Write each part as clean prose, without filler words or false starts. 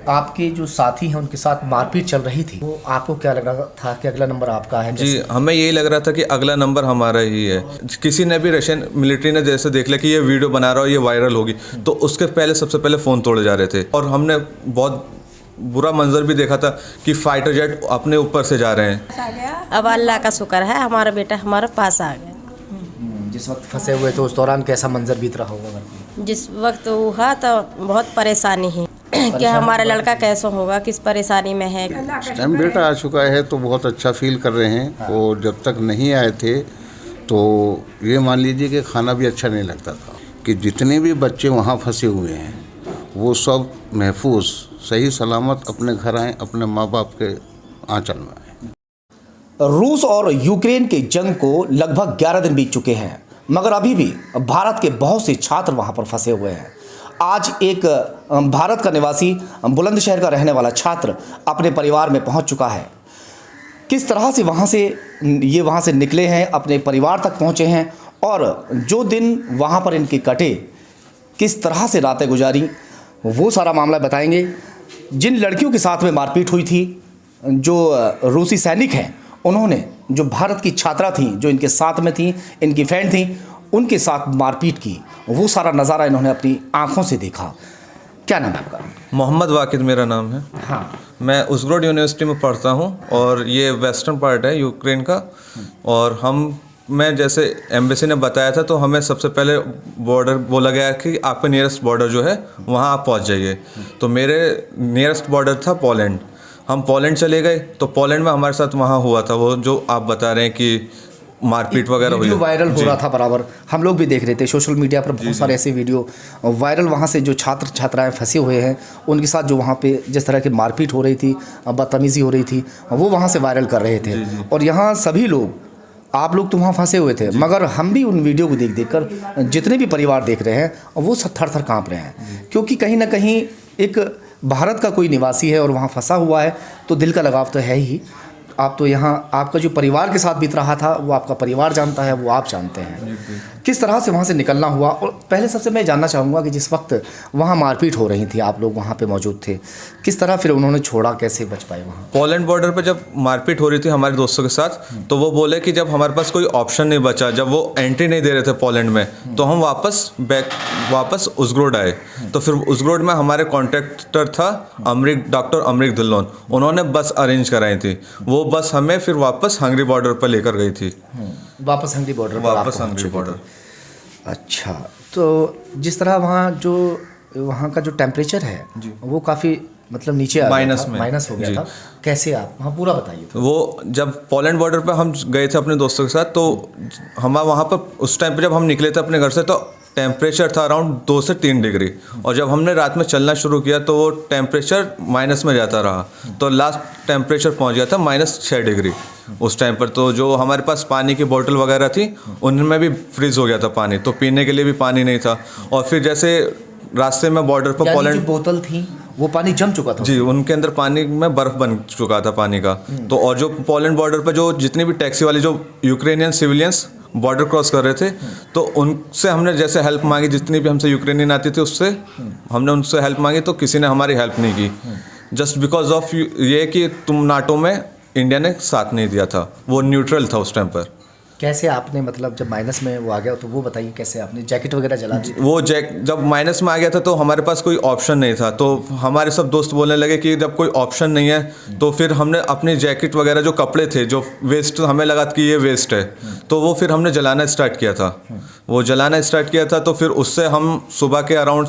आपके जो साथी हैं उनके साथ मारपीट चल रही थी, वो आपको क्या लग रहा था कि अगला नंबर आपका है? जी, हमें यही लग रहा था कि अगला नंबर हमारा ही है। किसी ने भी रशियन मिलिट्री ने जैसे देख लिया कि ये वीडियो बना रहा हो, ये वायरल होगी, तो उसके पहले सबसे पहले फ़ोन तोड़े जा रहे थे। और हमने बहुत बुरा मंजर भी देखा था कि फाइटर जेट अपने ऊपर से जा रहे हैं। अब अल्लाह का शुक्र है हमारा बेटा हमारे पास आ गया। जिस वक्त फंसे हुए थे उस दौरान कैसा मंजर बीत रहा होगा? जिस वक्त हुआ तो बहुत परेशानी है कि हमारा लड़का कैसा होगा, किस परेशानी में है। टाइम बेटा आ चुका है तो बहुत अच्छा फील कर रहे हैं। और जब तक नहीं आए थे तो ये मान लीजिए कि खाना भी अच्छा नहीं लगता था। कि जितने भी बच्चे वहाँ फंसे हुए हैं वो सब महफूज सही सलामत अपने घर आएँ, अपने माँ बाप के आंचल में आएँ। रूस और यूक्रेन की जंग को लगभग 11 दिन बीत चुके हैं, मगर अभी भी भारत के बहुत से छात्र वहां पर फंसे हुए हैं। आज एक भारत का निवासी बुलंदशहर का रहने वाला छात्र अपने परिवार में पहुंच चुका है। किस तरह से वहां से निकले हैं, अपने परिवार तक पहुंचे हैं और जो दिन वहां पर इनके कटे, किस तरह से रातें गुजारी, वो सारा मामला बताएंगे। जिन लड़कियों के साथ में मारपीट हुई थी, जो रूसी सैनिक हैं, उन्होंने जो भारत की छात्रा थी जो इनके साथ में थी, इनकी फ्रेंड थी, उनके साथ मारपीट की, वो सारा नज़ारा इन्होंने अपनी आंखों से देखा। क्या नाम है आपका? मोहम्मद वाकिद मेरा नाम है। हाँ, मैं उज़ग्रोड यूनिवर्सिटी में पढ़ता हूँ और ये वेस्टर्न पार्ट है यूक्रेन का। और मैं जैसे एम्बेसी ने बताया था तो हमें सबसे पहले बॉर्डर बोला गया कि आपका नियरेस्ट बॉर्डर जो है वहाँ आप पहुँच जाइए। तो मेरे नियरेस्ट बॉर्डर था पोलैंड। हम पोलैंड चले गए तो पोलैंड में हमारे साथ वहाँ हुआ था वो जो आप बता रहे हैं कि मारपीट वगैरह हुई, वायरल हो रहा था बराबर। हम लोग भी देख रहे थे सोशल मीडिया पर बहुत सारे ऐसे वीडियो वायरल, वहाँ से जो छात्र छात्राएं फंसे हुए हैं उनके साथ जो वहाँ पे जिस तरह की मारपीट हो रही थी, बदतमीज़ी हो रही थी, वो वहाँ से वायरल कर रहे थे। और यहाँ सभी लोग, आप लोग तो वहाँ फंसे हुए थे, मगर हम भी उन वीडियो को देख कर जितने भी परिवार देख रहे हैं वो सब थर थर काँप रहे हैं, क्योंकि कहीं ना कहीं एक भारत का कोई निवासी है और वहाँ फंसा हुआ है तो दिल का लगाव तो है ही। आप तो यहाँ, आपका जो परिवार के साथ बीत रहा था वो आपका परिवार जानता है, वो आप जानते हैं। किस तरह से वहाँ से निकलना हुआ? और पहले सबसे मैं जानना चाहूँगा कि जिस वक्त वहाँ मारपीट हो रही थी, आप लोग वहाँ पे मौजूद थे, किस तरह फिर उन्होंने छोड़ा, कैसे बच पाए वहाँ? पोलैंड बॉर्डर पर जब मारपीट हो रही थी हमारे दोस्तों के साथ, तो वो बोले कि जब हमारे पास कोई ऑप्शन नहीं बचा, जब वो एंट्री नहीं दे रहे थे पोलैंड में, तो हम वापस उज़ग्रोड आए। तो फिर उज़ग्रोड में हमारे कॉन्ट्रैक्टर था डॉक्टर अमरिक धिल्लोन, उन्होंने बस अरेंज कराई थी। वो बस हमें फिर वापस हंगरी बॉर्डर पर लेकर गई थी। वापस हंगरी बॉर्डर? वापस हंगरी बॉर्डर। अच्छा, तो जिस तरह वहाँ का जो टेम्परेचर है वो काफ़ी मतलब नीचे आ गया था, माइनस हो गया था। कैसे, आप वहाँ पूरा बताइए। तो वो जब पोलैंड बॉर्डर पर हम गए थे अपने दोस्तों के साथ, तो हम वहाँ पर उस टाइम पे जब हम निकले थे अपने घर से तो टेम्परेचर था अराउंड 2 से 3 डिग्री। और जब हमने रात में चलना शुरू किया तो वो टेम्परेचर माइनस में जाता रहा, तो लास्ट टेम्परेचर पहुँच गया था -6 डिग्री उस टाइम पर। तो जो हमारे पास पानी की बोतल वगैरह थी उनमें भी फ्रीज हो गया था पानी, तो पीने के लिए भी पानी नहीं था। और फिर जैसे रास्ते में बॉर्डर पर पोलैंड बोतल थी वो पानी जम चुका था जी, उनके अंदर पानी में बर्फ़ बन चुका था पानी का। तो और जो पोलैंड बॉर्डर पर जो जितनी भी टैक्सी वाले जो यूक्रेनियन सिविलियंस बॉर्डर क्रॉस कर रहे थे, तो उनसे हमने जैसे हेल्प मांगी, जितनी भी हमसे यूक्रेनियन आती थी उससे हमने उनसे हेल्प मांगी, तो किसी ने हमारी हेल्प नहीं की। जस्ट बिकॉज ऑफ ये कि तुम नाटो में इंडिया ने साथ नहीं दिया था, वो न्यूट्रल था उस टाइम पर। कैसे आपने, मतलब जब माइनस में वो आ गया तो वो बताइए कैसे आपने जैकेट वगैरह जला दी? वो जब माइनस में आ गया था तो हमारे पास कोई ऑप्शन नहीं था, तो हमारे सब दोस्त बोलने लगे कि जब कोई ऑप्शन नहीं है तो फिर हमने अपनी जैकेट वगैरह जो कपड़े थे जो वेस्ट, हमें लगा कि ये वेस्ट है, तो वो फिर हमने जलाना स्टार्ट किया था। वो जलाना स्टार्ट किया था तो फिर उससे हम सुबह के अराउंड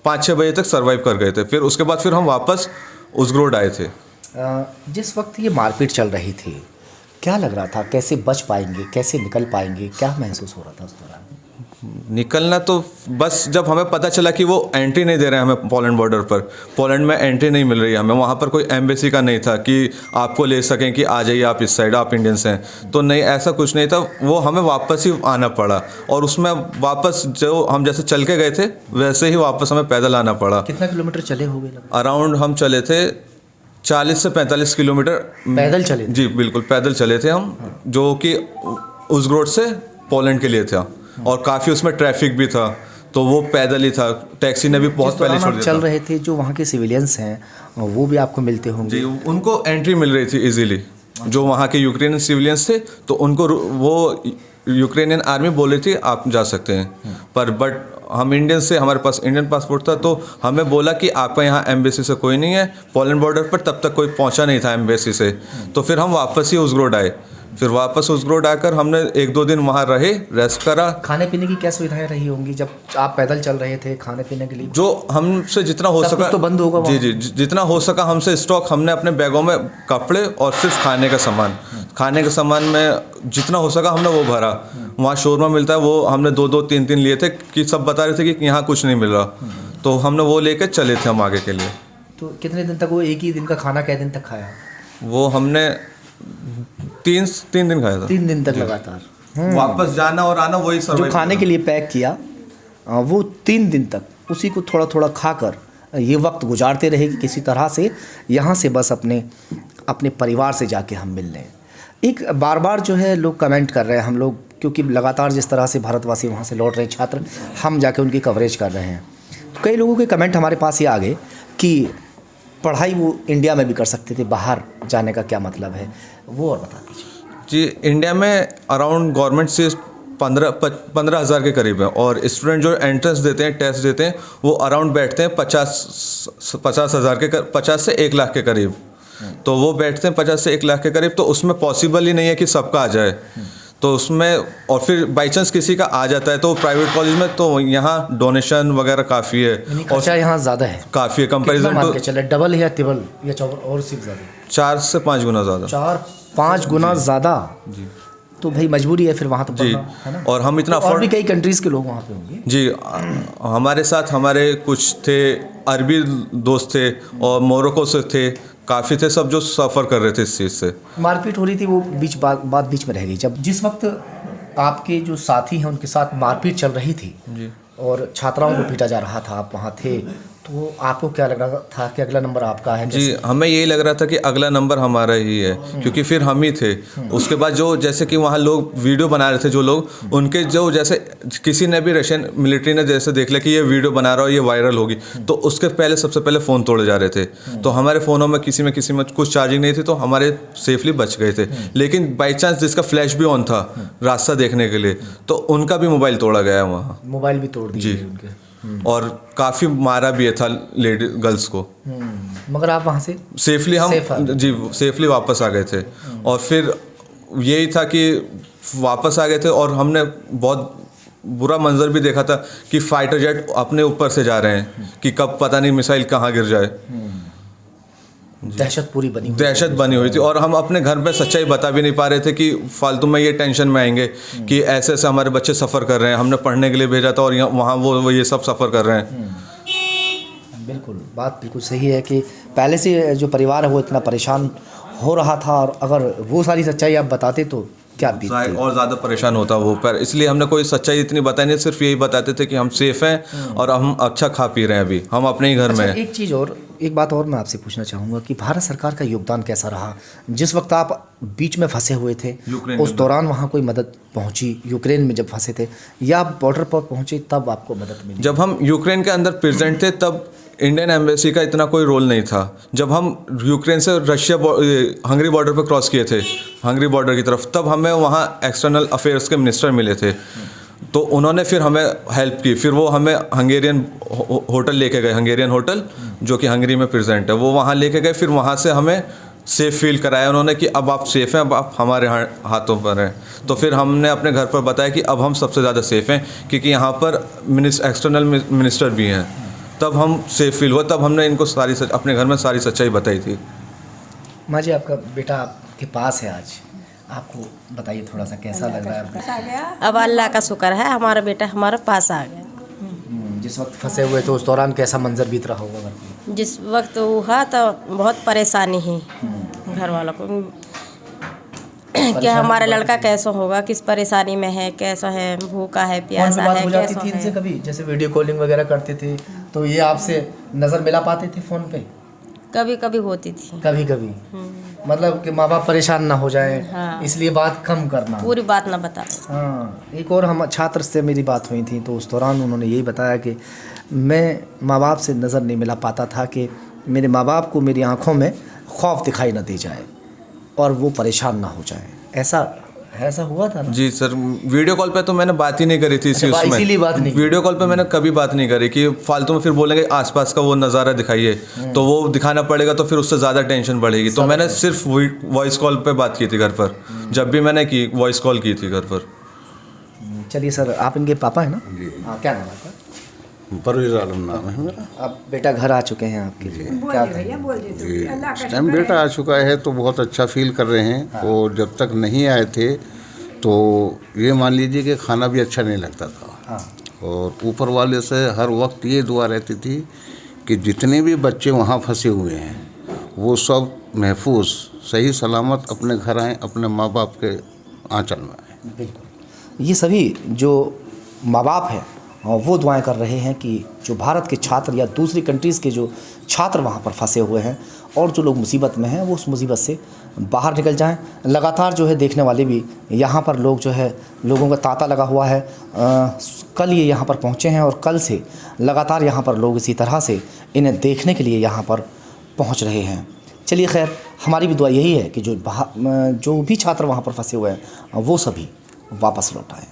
5-6 बजे तक सर्वाइव कर गए थे। फिर उसके बाद फिर हम वापस उज़ग्रोड आए थे। जिस वक्त ये मारपीट चल रही थी क्या लग रहा था, कैसे बच पाएंगे, कैसे निकल पाएंगे, क्या महसूस हो रहा था उस दौरान? निकलना तो बस जब हमें पता चला कि वो एंट्री नहीं दे रहे हैं हमें पोलैंड बॉर्डर पर, पोलैंड में एंट्री नहीं मिल रही है हमें, वहाँ पर कोई एम्बेसी का नहीं था कि आपको ले सकें कि आ जाइए आप इस साइड, आप इंडियंस हैं, तो नहीं, ऐसा कुछ नहीं था। वो हमें वापस ही आना पड़ा और उसमें वापस जो हम जैसे चल के गए थे वैसे ही वापस हमें पैदल आना पड़ा। कितना किलोमीटर चले हो गए? अराउंड हम चले थे 40 से 45 किलोमीटर पैदल चले? जी बिल्कुल पैदल चले थे हम, जो कि उज़ग्रोड से पोलैंड के लिए था। और काफ़ी उसमें ट्रैफिक भी था, तो वो पैदल ही था, टैक्सी ने भी बहुत जिस पहले दौरान छोड़ आप दिया चल था। रहे थे, जो वहाँ के सिविलियंस हैं वो भी आपको मिलते होंगे। जी, उनको एंट्री मिल रही थी इजीली, जो वहाँ के यूक्रेनियन सिविलियंस थे, तो उनको वो यूक्रेनियन आर्मी बोल रही थी आप जा सकते हैं, पर बट हम इंडियन से, हमारे पास इंडियन पासपोर्ट था, तो हमें बोला कि आपका यहाँ एम्बेसी से कोई नहीं है। पोलैंड बॉर्डर पर तब तक कोई पहुँचा नहीं था एम्बेसी से, तो फिर हम वापस ही उज़ग्रोड आए। फिर वापस उज़ग्रोड आकर हमने 1-2 दिन वहाँ रहे, रेस्ट करा। खाने पीने की क्या सुविधाएं रही होंगी जब आप पैदल चल रहे थे, खाने पीने के लिए? जो हमसे जितना हो सब सका, कुछ तो बंद होगा जी, जितना हो सका हमसे स्टॉक, हमने अपने बैगों में कपड़े और सिर्फ खाने का सामान में जितना हो सका हमने वो भरा। वहाँ शोरमा मिलता है, वो हमने 2-2, 3-3 लिए थे, कि सब बता रहे थे कि यहाँ कुछ नहीं मिल रहा, तो हमने वो लेकर चले थे हम आगे के लिए। तो कितने दिन तक वो एक ही दिन का खाना कै दिन तक खाया? वो हमने 3 दिन खाया था। 3 दिन तक लगातार वापस जाना और आना वही जो सर्वाइव खाने करना। के लिए पैक किया वो 3 दिन तक उसी को थोड़ा थोड़ा खाकर ये वक्त गुजारते रहे कि किसी तरह से यहाँ से बस अपने परिवार से जाके हम मिल लें। एक बार बार जो है लोग कमेंट कर रहे हैं, हम लोग क्योंकि लगातार जिस तरह से भारतवासी वहाँ से लौट रहे हैं छात्र, हम जाके उनकी कवरेज कर रहे हैं, तो कई लोगों के कमेंट हमारे पास ये आ गए कि पढ़ाई वो इंडिया में भी कर सकते थे, बाहर जाने का क्या मतलब है, वो और बता दीजिए। जी, इंडिया में अराउंड गवर्नमेंट से 15,000 के करीब है, और स्टूडेंट जो एंट्रेंस देते हैं, टेस्ट देते हैं, वो अराउंड बैठते हैं 50 से 1 लाख के करीब। तो वो बैठते हैं 50 से 1 लाख के करीब, तो उसमें पॉसिबल ही नहीं है कि सबका आ जाए। तो उसमें और फिर बाई चांस किसी का आ जाता है तो प्राइवेट कॉलेज में, तो यहाँ डोनेशन वगैरह काफ़ी है, यानी और खर्चा यहाँ ज़्यादा है, काफ़ी है कितना कंपेरिजन मान टू के चले, डबल या ट्रिपल या चौबल और सिर्फ ज़्यादा? 4 से 5 गुना ज़्यादा। 4-5 गुना ज़्यादा। जी, तो भाई मजबूरी है फिर वहाँ तो जी, पढ़ना, है ना? और हम इतना और भी कई कंट्रीज़ के लोग वहाँ पे होंगे। जी, हमारे साथ हमारे कुछ थे अरबी दोस्त थे, और मोरक्को से थे, काफ़ी थे, सब जो सफ़र कर रहे थे इस चीज़ से। मारपीट हो रही थी, वो बात बीच में रह गई। जब जिस वक्त आपके जो साथी हैं उनके साथ मारपीट चल रही थी जी, और छात्राओं को पीटा जा रहा था, आप वहाँ थे, तो आपको क्या लग रहा था कि अगला नंबर आपका है? जी, हमें यही लग रहा था कि अगला नंबर हमारा ही है, क्योंकि फिर हम ही थे। उसके बाद जो जैसे कि वहाँ लोग वीडियो बना रहे थे, जो लोग उनके जो जैसे किसी ने भी रशियन मिलिट्री ने जैसे देख लिया कि ये वीडियो बना रहा हो, ये वायरल होगी, तो उसके पहले सबसे पहले फ़ोन तोड़े जा रहे थे। तो हमारे फ़ोनों में किसी में कुछ चार्जिंग नहीं थी, तो हमारे सेफली बच गए थे। लेकिन बाई चांस जिसका फ्लैश भी ऑन था रास्ता देखने के लिए, तो उनका भी मोबाइल तोड़ा गया है वहाँ। मोबाइल भी तोड़ दिए उनके, और काफ़ी मारा भी था लेडी गर्ल्स को। मगर आप वहाँ से सेफली हम Safe आ गए। जी सेफली वापस आ गए थे। और फिर यही था कि वापस आ गए थे, और हमने बहुत बुरा मंजर भी देखा था कि फाइटर जेट अपने ऊपर से जा रहे हैं, कि कब पता नहीं मिसाइल कहाँ गिर जाए। दहशत पूरी बनी हुई। दहशत बनी हुई थी, और हम अपने घर पे सच्चाई बता भी नहीं पा रहे थे कि फालतू में ये टेंशन में आएंगे कि ऐसे ऐसे हमारे बच्चे सफ़र कर रहे हैं, हमने पढ़ने के लिए भेजा था, और वहाँ वो ये सब सफ़र कर रहे हैं। बिल्कुल, बात बिल्कुल सही है कि पहले से जो परिवार है वो इतना परेशान हो रहा था, और अगर वो सारी सच्चाई आप बताते तो क्या बीतती? और ज़्यादा परेशान होता वो, पर इसलिए हमने कोई सच्चाई इतनी बताई नहीं, सिर्फ यही बताते थे कि हम सेफ़ हैं और हम अच्छा खा पी रहे हैं, अभी हम अपने ही घर में हैं। एक चीज़ और, एक बात और मैं आपसे पूछना चाहूँगा कि भारत सरकार का योगदान कैसा रहा? जिस वक्त आप बीच में फंसे हुए थे, उस दौरान वहाँ कोई मदद पहुँची? यूक्रेन में जब फंसे थे या बॉर्डर पर पहुँचे तब आपको मदद मिली? जब हम यूक्रेन के अंदर प्रेजेंट थे तब इंडियन एम्बेसी का इतना कोई रोल नहीं था। जब हम यूक्रेन से हंगरी बॉर्डर पर क्रॉस किए थे, हंगरी बॉर्डर की तरफ, तब हमें वहाँ एक्सटर्नल अफेयर्स के मिनिस्टर मिले थे, तो उन्होंने फिर हमें हेल्प की। फिर वो हमें हंगेरियन होटल लेके गए, हंगेरियन होटल जो कि हंगरी में प्रेजेंट है, वो वहाँ लेके गए। फिर वहाँ से हमें सेफ़ फील कराया उन्होंने कि अब आप सेफ़ हैं, अब आप हमारे हाथों पर हैं। तो फिर हमने अपने घर पर बताया कि अब हम सबसे ज़्यादा सेफ़ हैं, क्योंकि यहाँ पर एक्सटर्नल मिनिस्टर भी हैं। तब हम सेफ़ फील हुआ, तब हमने इनको अपने घर में सारी सच्चाई बताई थी। माँ जी, आपका बेटा आपके पास है आज, आपको बताइए थोड़ा सा कैसा लग रहा है आपको? अब अल्लाह का शुक्र है, हमारा बेटा हमारे पास आ गया। जिस वक्त फंसे हुए थे उस दौरान कैसा मंजर बीत रहा होगा घर में? जिस वक्त हुआ तो बहुत परेशानी ही घर वालों को, क्या हमारा लड़का कैसा होगा, किस परेशानी में है, कैसा है, भूखा है, फोन प्यासा पे बात है, हो जाती कैसा थी इनसे है। कभी? जैसे वीडियो कॉलिंग वगैरह करते थे तो ये आपसे नज़र मिला पाते थे फ़ोन पे? कभी कभी होती थी। कभी कभी मतलब कि माँ बाप परेशान ना हो जाए, हाँ। इसलिए बात कम करना। पूरी बात ना बता। हाँ, एक और हम छात्र से मेरी बात हुई थी, तो उस दौरान उन्होंने यही बताया कि मैं माँ बाप से नज़र नहीं मिला पाता था कि मेरे माँ बाप को मेरी आंखों में खौफ दिखाई ना दे जाए और वो परेशान ना हो जाए। ऐसा हुआ था ना? जी सर, वीडियो कॉल पे तो मैंने बात ही नहीं करी थी अच्छा, उसमें। इसीलिए बात नहीं की। वीडियो कॉल पे मैंने कभी बात नहीं करी कि फालतू में फिर बोलेंगे आसपास का वो नज़ारा दिखाइए, तो वो दिखाना पड़ेगा, तो फिर उससे ज़्यादा टेंशन बढ़ेगी। तो मैंने सिर्फ वॉइस कॉल पे बात की थी घर पर, जब भी मैंने की वॉइस कॉल की थी घर पर। चलिए सर, आप इनके पापा हैं ना? जी। हाँ, क्या नाम है आपका? परवेज़ आलम नाम है मेरा। अब बेटा घर आ चुके हैं आपके, क्या कहें? जी, इस टाइम बेटा आ चुका है तो बहुत अच्छा फील कर रहे हैं। और जब तक नहीं आए थे तो ये मान लीजिए कि खाना भी अच्छा नहीं लगता था। हाँ। और ऊपर वाले से हर वक्त ये दुआ रहती थी कि जितने भी बच्चे वहाँ फंसे हुए हैं वो सब महफूज सही सलामत अपने घर आएँ, अपने माँ बाप के आंचल में आएँ। बिल्कुल, ये सभी जो माँ बाप हैं वो दुआएं कर रहे हैं कि जो भारत के छात्र या दूसरी कंट्रीज़ के जो छात्र वहाँ पर फंसे हुए हैं और जो लोग मुसीबत में हैं वो उस मुसीबत से बाहर निकल जाएं। लगातार जो है देखने वाले भी यहाँ पर लोग जो है, लोगों का तांता लगा हुआ है। कल ये यहाँ पर पहुँचे हैं और कल से लगातार यहाँ पर लोग इसी तरह से इन्हें देखने के लिए यहाँ पर पहुँच रहे हैं। चलिए खैर, हमारी भी दुआ यही है कि जो भी छात्र वहाँ पर फंसे हुए हैं वो सभी वापस लौट आएँ।